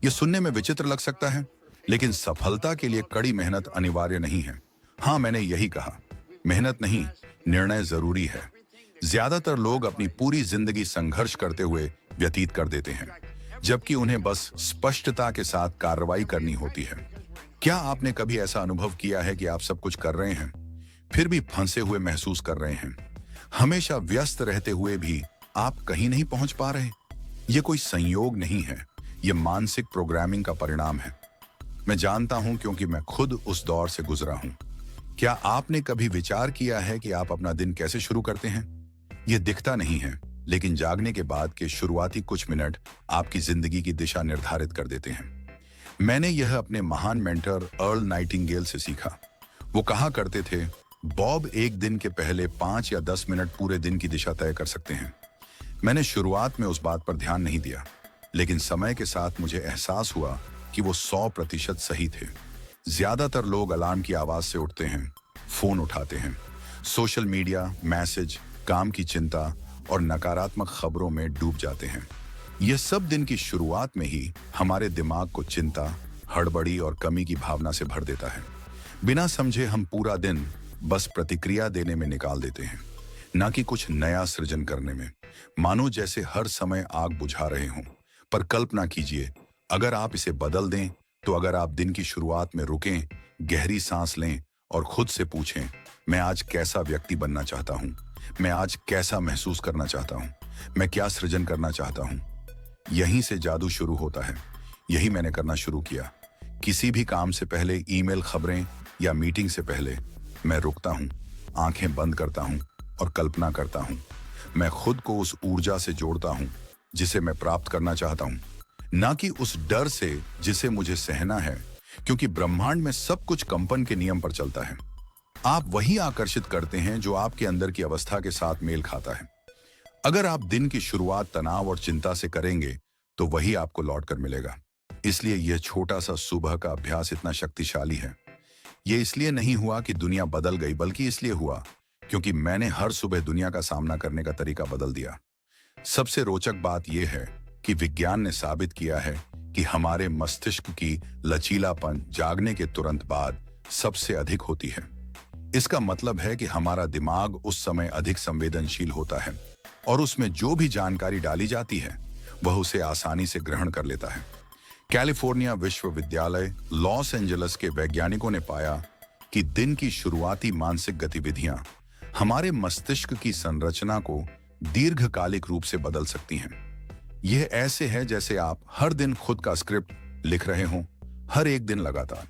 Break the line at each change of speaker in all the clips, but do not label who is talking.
ये सुनने में विचित्र लग सकता है, लेकिन सफलता के लिए कड़ी मेहनत अनिवार्य नहीं है। हाँ, मैंने यही कहा, मेहनत नहीं, निर्णय जरूरी है। ज्यादातर लोग अपनी पूरी जिंदगी संघर्ष करते हुए व्यतीत कर देते हैं, जबकि उन्हें बस स्पष्टता के साथ कार्रवाई करनी होती है। क्या आपने कभी ऐसा अनुभव किया है कि आप सब कुछ कर रहे हैं, फिर भी फंसे हुए महसूस कर रहे हैं? हमेशा व्यस्त रहते हुए भी आप कहीं नहीं पहुंच पा रहे। ये कोई संयोग नहीं है, ये मानसिक प्रोग्रामिंग का परिणाम है। मैं जानता हूं क्योंकि मैं खुद उस दौर से गुजरा हूं। क्या आपने कभी विचार किया है कि आप अपना दिन कैसे शुरू करते हैं? यह दिखता नहीं है, लेकिन जागने के बाद के शुरुआती कुछ मिनट आपकी जिंदगी की दिशा निर्धारित कर देते हैं। मैंने यह अपने महान मेंटर अर्ल नाइटिंगेल से सीखा। वो कहा करते थे, बॉब, एक दिन के पहले 5 या 10 मिनट पूरे दिन की दिशा तय कर सकते हैं। मैंने शुरुआत में उस बात पर ध्यान नहीं दिया, लेकिन समय के साथ मुझे एहसास हुआ कि वो 100% सही थे। ज्यादातर लोग अलार्म की आवाज से उठते हैं, फोन उठाते हैं, सोशल मीडिया, मैसेज, काम की चिंता और नकारात्मक खबरों में डूब जाते हैं। यह सब दिन की शुरुआत में ही हमारे दिमाग को चिंता, हड़बड़ी और कमी की भावना से भर देता है। बिना समझे हम पूरा दिन बस प्रतिक्रिया देने में निकाल देते हैं, ना कि कुछ नया सृजन करने में। मानो जैसे हर समय आग बुझा रहे हों। पर कल्पना कीजिए, अगर आप इसे बदल दें, तो अगर आप दिन की शुरुआत में रुकें, गहरी सांस लें और खुद से पूछें, मैं आज कैसा व्यक्ति बनना चाहता हूं? मैं आज कैसा महसूस करना चाहता हूं? मैं क्या सृजन करना चाहता हूं? यहीं से जादू शुरू होता है। यही मैंने करना शुरू किया। किसी भी काम से पहले, ईमेल, खबरें या मीटिंग से पहले, मैं रुकता हूं, आंखें बंद करता हूं और कल्पना करता हूं। मैं खुद को उस ऊर्जा से जोड़ता हूं जिसे मैं प्राप्त करना चाहता हूं, ना कि उस डर से जिसे मुझे सहना है, क्योंकि ब्रह्मांड में सब कुछ कंपन के नियम पर चलता है। आप वही आकर्षित करते हैं जो आपके अंदर की अवस्था के साथ मेल खाता है। अगर आप दिन की शुरुआत तनाव और चिंता से करेंगे, तो वही आपको लौट कर मिलेगा। इसलिए यह छोटा सा सुबह का अभ्यास इतना शक्तिशाली है। यह इसलिए नहीं हुआ कि दुनिया बदल गई, बल्कि इसलिए हुआ क्योंकि मैंने हर सुबह दुनिया का सामना करने का तरीका बदल दिया। सबसे रोचक बात यह है कि विज्ञान ने साबित किया है कि हमारे मस्तिष्क की लचीलापन जागने के तुरंत बाद सबसे अधिक होती है। इसका मतलब है कि हमारा दिमाग उस समय अधिक संवेदनशील होता है और उसमें जो भी जानकारी डाली जाती है, वह उसे आसानी से ग्रहण कर लेता है। कैलिफोर्निया विश्वविद्यालय लॉस एंजलिस के वैज्ञानिकों ने पाया कि दिन की शुरुआती मानसिक गतिविधियां हमारे मस्तिष्क की संरचना को दीर्घकालिक रूप से बदल सकती हैं। यह ऐसे है जैसे आप हर दिन खुद का स्क्रिप्ट लिख रहे हों, हर एक दिन लगातार।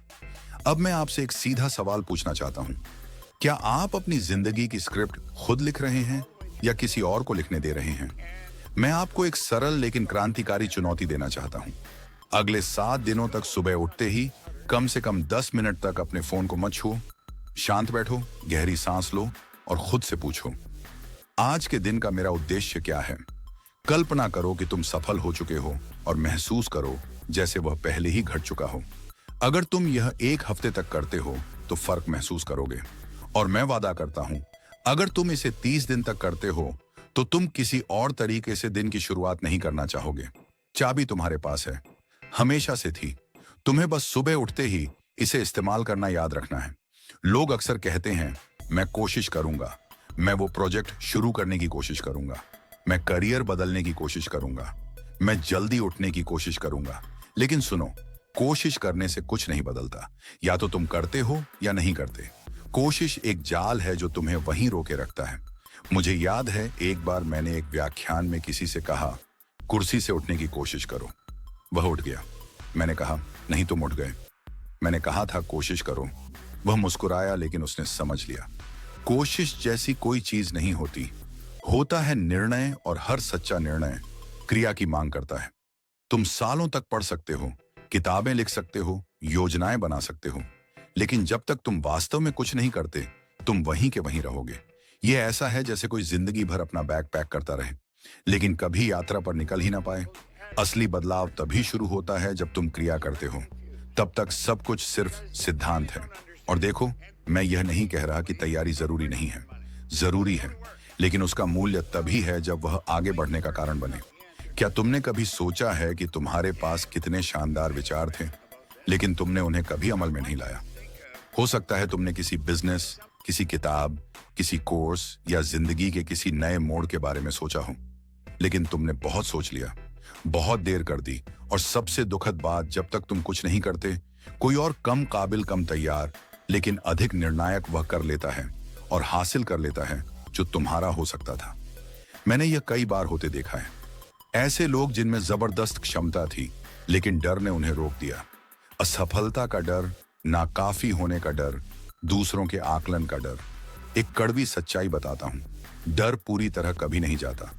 अब मैं आपसे एक सीधा सवाल पूछना चाहता हूं, क्या आप अपनी जिंदगी की स्क्रिप्ट खुद लिख रहे हैं या किसी और को लिखने दे रहे हैं? मैं आपको एक सरल लेकिन क्रांतिकारी चुनौती देना चाहता हूं। अगले 7 दिनों तक सुबह उठते ही कम से कम 10 मिनट तक अपने फोन को मत छुओ। शांत बैठो, गहरी सांस लो और खुद से पूछो, आज के दिन का मेरा उद्देश्य क्या है? कल्पना करो कि तुम सफल हो चुके हो और महसूस करो जैसे वह पहले ही घट चुका हो। अगर तुम यह 1 हफ्ते तक करते हो तो फर्क महसूस करोगे। और मैं वादा करता हूं, अगर तुम इसे 30 दिन तक करते हो तो तुम किसी और तरीके से दिन की शुरुआत नहीं करना चाहोगे। चाबी तुम्हारे पास है, हमेशा से थी। तुम्हें बस सुबह उठते ही इसे इस्तेमाल करना याद रखना है। लोग अक्सर कहते हैं, मैं कोशिश करूंगा, मैं वो प्रोजेक्ट शुरू करने की कोशिश करूंगा, मैं करियर बदलने की कोशिश करूंगा, मैं जल्दी उठने की कोशिश करूंगा। लेकिन सुनो, कोशिश करने से कुछ नहीं बदलता। या तो तुम करते हो या नहीं करते। कोशिश एक जाल है जो तुम्हें वहीं रोके रखता है। मुझे याद है, एक बार मैंने एक व्याख्यान में किसी से कहा, कुर्सी से उठने की कोशिश करो। वह उठ गया। मैंने कहा, नहीं, तुम उठ गए। मैंने कहा था कोशिश करो। वह मुस्कुराया, लेकिन उसने समझ लिया। कोशिश जैसी कोई चीज नहीं होती, होता है निर्णय, और हर सच्चा निर्णय क्रिया की मांग करता है। तुम सालों तक पढ़ सकते हो, किताबें लिख सकते हो, योजनाएं बना सकते हो, लेकिन जब तक तुम वास्तव में कुछ नहीं करते, तुम वहीं के वहीं रहोगे। यह ऐसा है जैसे कोई जिंदगी भर अपना बैग पैक करता रहे, लेकिन कभी यात्रा पर निकल ही ना पाए। असली बदलाव तभी शुरू होता है जब तुम क्रिया करते हो। तब तक सब कुछ सिर्फ सिद्धांत है। और देखो, मैं यह नहीं कह रहा कि तैयारी जरूरी नहीं है, जरूरी है, लेकिन उसका मूल्य तभी है जब वह आगे बढ़ने का कारण बने। क्या तुमने कभी सोचा है कि तुम्हारे पास कितने शानदार विचार थे, लेकिन तुमने उन्हें कभी अमल में नहीं लाया? हो सकता है तुमने किसी बिजनेस, किसी किताब, किसी कोर्स या जिंदगी के किसी नए मोड़ के बारे में सोचा हो, लेकिन तुमने बहुत सोच लिया, बहुत देर कर दी, और सबसे दुखद बात, जब तक तुम कुछ नहीं करते, कोई और कम काबिल, कम तैयार, लेकिन अधिक निर्णायक वह कर लेता है और हासिल कर लेता है जो तुम्हारा हो सकता था। मैंने यह कई बार होते देखा है। ऐसे लोग जिनमें जबरदस्त क्षमता थी, लेकिन डर ने उन्हें रोक दिया। असफलता का डर, नाकाफी होने का डर, दूसरों के आकलन का डर। एक कड़वी सच्चाई बताता हूं, डर पूरी तरह कभी नहीं जाता।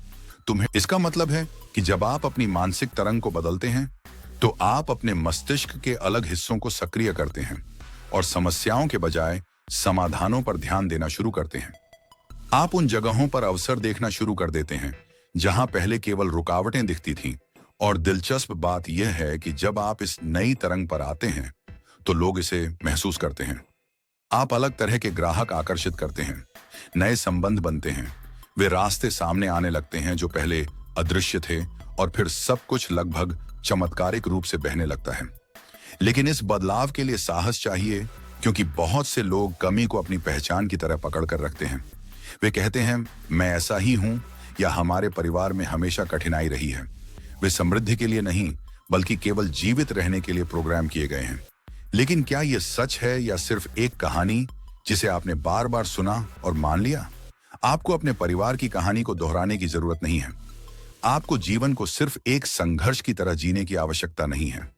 तुम्हें इसका मतलब है कि जब आप अपनी मानसिक तरंग को बदलते हैं, तो आप अपने मस्तिष्क के अलग हिस्सों को सक्रिय करते हैं और समस्याओं के बजाय समाधानों पर ध्यान देना शुरू करते हैं। आप उन जगहों पर अवसर देखना शुरू कर देते हैं जहां पहले केवल रुकावटें दिखती थीं। और दिलचस्प बात यह है कि जब आप इस नई तरंग पर आते हैं, तो लोग इसे महसूस करते हैं। आप अलग तरह के ग्राहक आकर्षित करते हैं, नए संबंध बनते हैं, वे रास्ते सामने आने लगते हैं जो पहले अदृश्य थे, और फिर सब कुछ लगभग चमत्कारिक रूप से बहने लगता है। लेकिन इस बदलाव के लिए साहस चाहिए, क्योंकि बहुत से लोग कमी को अपनी पहचान की तरह पकड़ कर रखते हैं। वे कहते हैं, मैं ऐसा ही हूं, या हमारे परिवार में हमेशा कठिनाई रही है। वे समृद्धि के लिए नहीं, बल्कि केवल जीवित रहने के लिए प्रोग्राम किए गए हैं। लेकिन क्या यह सच है, या सिर्फ एक कहानी जिसे आपने बार बार सुना और मान लिया? आपको अपने परिवार की कहानी को दोहराने की जरूरत नहीं है। आपको जीवन को सिर्फ एक संघर्ष की तरह जीने की आवश्यकता नहीं है।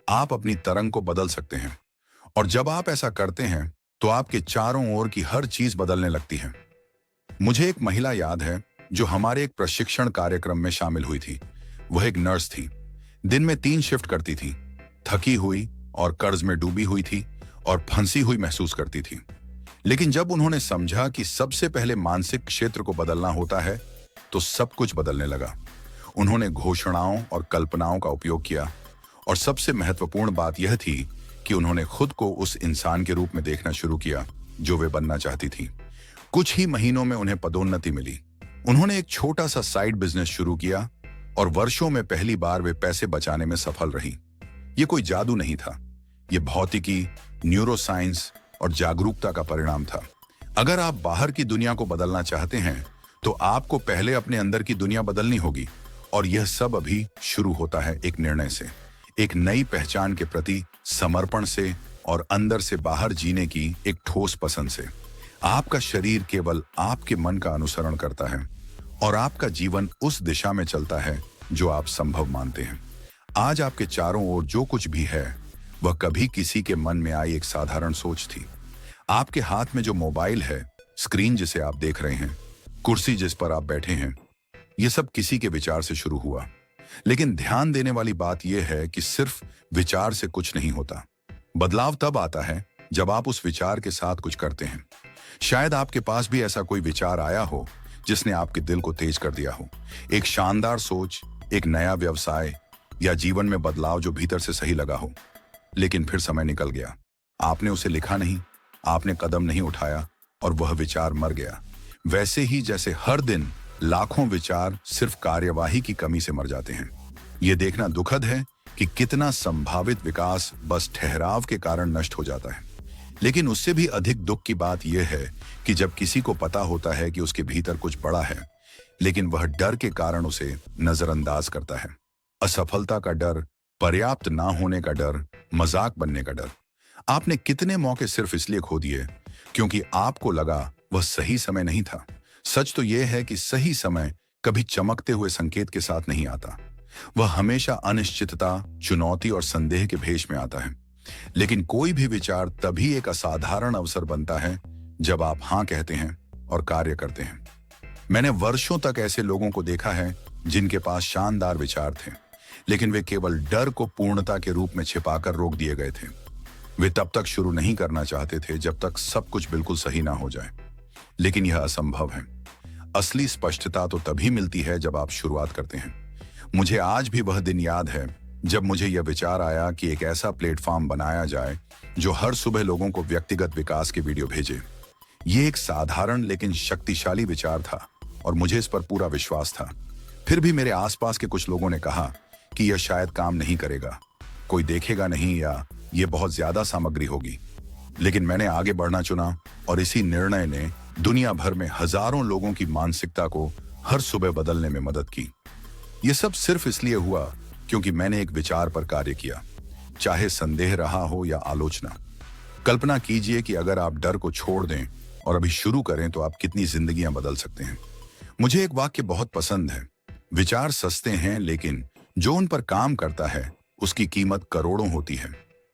आप अपनी तरंग को बदल सकते हैं, और जब आप ऐसा करते हैं, तो आपके चारों ओर की हर चीज बदलने लगती है। मुझे एक महिला याद है जो हमारे एक प्रशिक्षण कार्यक्रम में शामिल हुई थी। वह एक नर्स थी, दिन में 3 शिफ्ट करती थी, थकी हुई और कर्ज में डूबी हुई थी, और फंसी हुई महसूस करती थी। लेकिन जब उन्होंने समझा कि सबसे पहले मानसिक क्षेत्र को बदलना होता है, तो सब कुछ बदलने लगा। उन्होंने घोषणाओं और कल्पनाओं का उपयोग किया, और सबसे महत्वपूर्ण बात यह थी कि उन्होंने खुद को उस इंसान के रूप में देखना शुरू किया जो वे बनना चाहती थी। कुछ ही महीनों में उन्हें पदोन्नति मिली। उन्होंने एक छोटा सा साइड बिजनेस शुरू किया, और वर्षों में पहली बार वे पैसे बचाने में सफल रही। ये कोई जादू नहीं था, ये भौतिकी, न्यूरोसाइंस और जागरूकता का परिणाम था। अगर आप बाहर की दुनिया को बदलना चाहते हैं, तो आपको पहले अपने अंदर की दुनिया बदलनी होगी, और यह सब अभी शुरू होता है एक निर्णय से, एक नई पहचान के प्रति समर्पण से, और अंदर से बाहर जीने की एक ठोस पसंद से। आपका शरीर केवल आपके मन का अनुसरण करता है, और आपका जीवन उस दिशा में चलता है जो आप संभव मानते हैं। आज आपके चारों ओर जो कुछ भी है, वह कभी किसी के मन में आई एक साधारण सोच थी। आपके हाथ में जो मोबाइल है, स्क्रीन जिसे आप देख रहे हैं, कुर्सी जिस पर आप बैठे हैं, यह सब किसी के विचार से शुरू हुआ। लेकिन ध्यान देने वाली बात यह है कि सिर्फ विचार से कुछ नहीं होता। बदलाव तब आता है जब आप उस विचार के साथ कुछ करते हैं। शायद आपके पास भी ऐसा कोई विचार आया हो जिसने आपके दिल को तेज कर दिया हो। एक शानदार सोच, एक नया व्यवसाय, या जीवन में बदलाव जो भीतर से सही लगा हो। लेकिन फिर समय निकल गया, आपने उसे लिखा नहीं, आपने कदम नहीं उठाया, और वह विचार मर गया। वैसे ही जैसे हर दिन लाखों विचार सिर्फ कार्यवाही की कमी से मर जाते हैं। यह देखना दुखद है कि कितना संभावित विकास बस ठहराव के कारण नष्ट हो जाता है। लेकिन उससे भी अधिक दुख की बात यह है कि जब किसी को पता होता है कि उसके भीतर कुछ बड़ा है, लेकिन वह डर के कारण उसे नजरअंदाज करता है। असफलता का डर, पर्याप्त ना होने का डर, मजाक बनने का डर। आपने कितने मौके सिर्फ इसलिए खो दिए क्योंकि आपको लगा वह सही समय नहीं था। सच तो यह है कि सही समय कभी चमकते हुए संकेत के साथ नहीं आता। वह हमेशा अनिश्चितता, चुनौती और संदेह के भेष में आता है। लेकिन कोई भी विचार तभी एक असाधारण अवसर बनता है जब आप हाँ कहते हैं और कार्य करते हैं। मैंने वर्षों तक ऐसे लोगों को देखा है जिनके पास शानदार विचार थे, लेकिन वे केवल डर को पूर्णता के रूप में छिपाकर रोक दिए गए थे। वे तब तक शुरू नहीं करना चाहते थे जब तक सब कुछ बिल्कुल सही ना हो जाए। लेकिन यह असंभव है। असली स्पष्टता तो तभी मिलती है जब आप शुरुआत करते हैं। मुझे आज भी वह दिन याद है जब मुझे यह विचार आया कि एक ऐसा प्लेटफॉर्म बनाया जाए जो हर सुबह लोगों को व्यक्तिगत विकास के वीडियो भेजे। ये एक साधारण लेकिन शक्तिशाली विचार था, और मुझे इस पर पूरा विश्वास था। फिर भी मेरे आसपास के कुछ लोगों ने कहा कि यह शायद काम नहीं करेगा, कोई देखेगा नहीं, या यह बहुत ज्यादा सामग्री होगी। लेकिन मैंने आगे बढ़ना चुना और इसी निर्णय ने दुनिया भर में हजारों लोगों की मानसिकता को हर सुबह बदलने में मदद की। यह सब सिर्फ इसलिए हुआ क्योंकि मैंने एक विचार पर कार्य किया, चाहे संदेह रहा हो या आलोचना। कल्पना कीजिए कि अगर आप डर को छोड़ दें और अभी शुरू करें तो आप कितनी जिंदगियां बदल सकते हैं। मुझे एक वाक्य बहुत पसंद है, विचार सस्ते हैं लेकिन जो उन पर काम करता है उसकी कीमत करोड़ों होती है।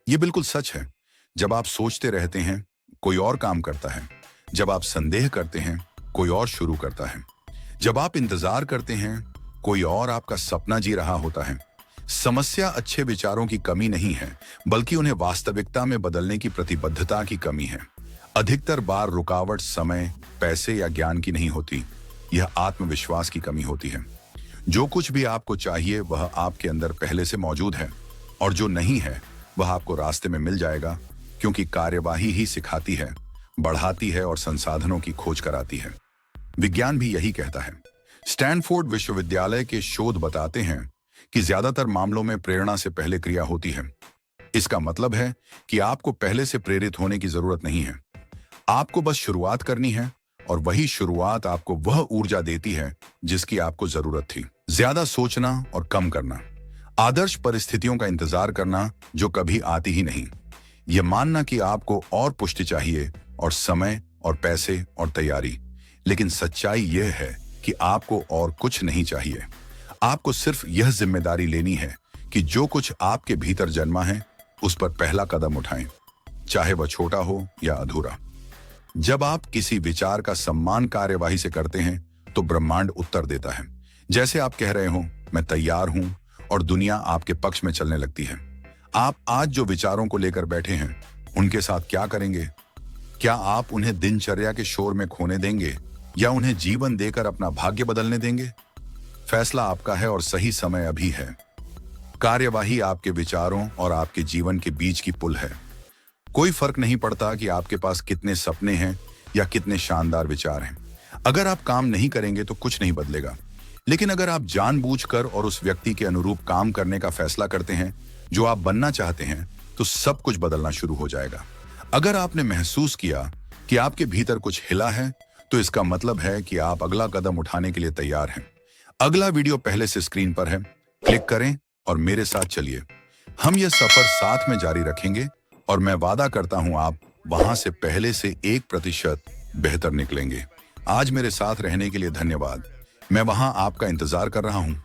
ये बिल्कुल सच है। जब आप सोचते रहते हैं कोई और काम करता है, जब आप संदेह करते हैं कोई और शुरू करता है, जब आप इंतजार करते हैं कोई और आपका सपना जी रहा होता है। समस्या अच्छे विचारों की कमी नहीं है, बल्कि उन्हें वास्तविकता में बदलने की प्रतिबद्धता की कमी है। अधिकतर बार रुकावट समय, पैसे या ज्ञान की नहीं होती, यह आत्मविश्वास की कमी होती है। जो कुछ भी आपको चाहिए वह आपके अंदर पहले से मौजूद है, और जो नहीं है वह आपको रास्ते में मिल जाएगा, क्योंकि कार्यवाही ही सिखाती है, बढ़ाती है और संसाधनों की खोज कराती है। विज्ञान भी यही कहता है। स्टैनफोर्ड विश्वविद्यालय के शोध बताते हैं कि ज्यादातर मामलों में प्रेरणा से पहले क्रिया होती है। इसका मतलब है कि आपको पहले से प्रेरित होने की जरूरत नहीं है, आपको बस शुरुआत करनी है, और वही शुरुआत आपको वह ऊर्जा देती है जिसकी आपको जरूरत थी। ज्यादा सोचना और कम करना, आदर्श परिस्थितियों का इंतजार करना जो कभी आती ही नहीं, यह मानना कि आपको और पुष्टि चाहिए और समय और पैसे और तैयारी। लेकिन सच्चाई यह है कि आपको और कुछ नहीं चाहिए। आपको सिर्फ यह जिम्मेदारी लेनी है कि जो कुछ आपके भीतर जन्मा है उस पर पहला कदम उठाएं, चाहे वह छोटा हो या अधूरा। जब आप किसी विचार का सम्मान कार्यवाही से करते हैं तो ब्रह्मांड उत्तर देता है। जैसे आप कह रहे हो मैं तैयार हूं, और दुनिया आपके पक्ष में चलने लगती है। आप आज जो विचारों को लेकर बैठे हैं उनके साथ क्या करेंगे? क्या आप उन्हें दिनचर्या के शोर में खोने देंगे या उन्हें जीवन देकर अपना भाग्य बदलने देंगे? फैसला आपका है और सही समय अभी है। कार्यवाही आपके विचारों और आपके जीवन के बीच की पुल है। कोई फर्क नहीं पड़ता कि आपके पास कितने सपने हैं या कितने शानदार विचार हैं। अगर आप काम नहीं करेंगे तो कुछ नहीं बदलेगा। लेकिन अगर आप जानबूझकर और उस व्यक्ति के अनुरूप काम करने का फैसला करते हैं जो आप बनना चाहते हैं, तो सब कुछ बदलना शुरू हो जाएगा। अगर आपने महसूस किया कि आपके भीतर कुछ हिला है, तो इसका मतलब है कि आप अगला कदम उठाने के लिए तैयार हैं। अगला वीडियो पहले से स्क्रीन पर है, क्लिक करें और मेरे साथ चलिए। हम यह सफर साथ में जारी रखेंगे और मैं वादा करता हूं आप वहां से पहले से 1% बेहतर निकलेंगे। आज मेरे साथ रहने के लिए धन्यवाद। मैं वहां आपका इंतजार कर रहा हूं।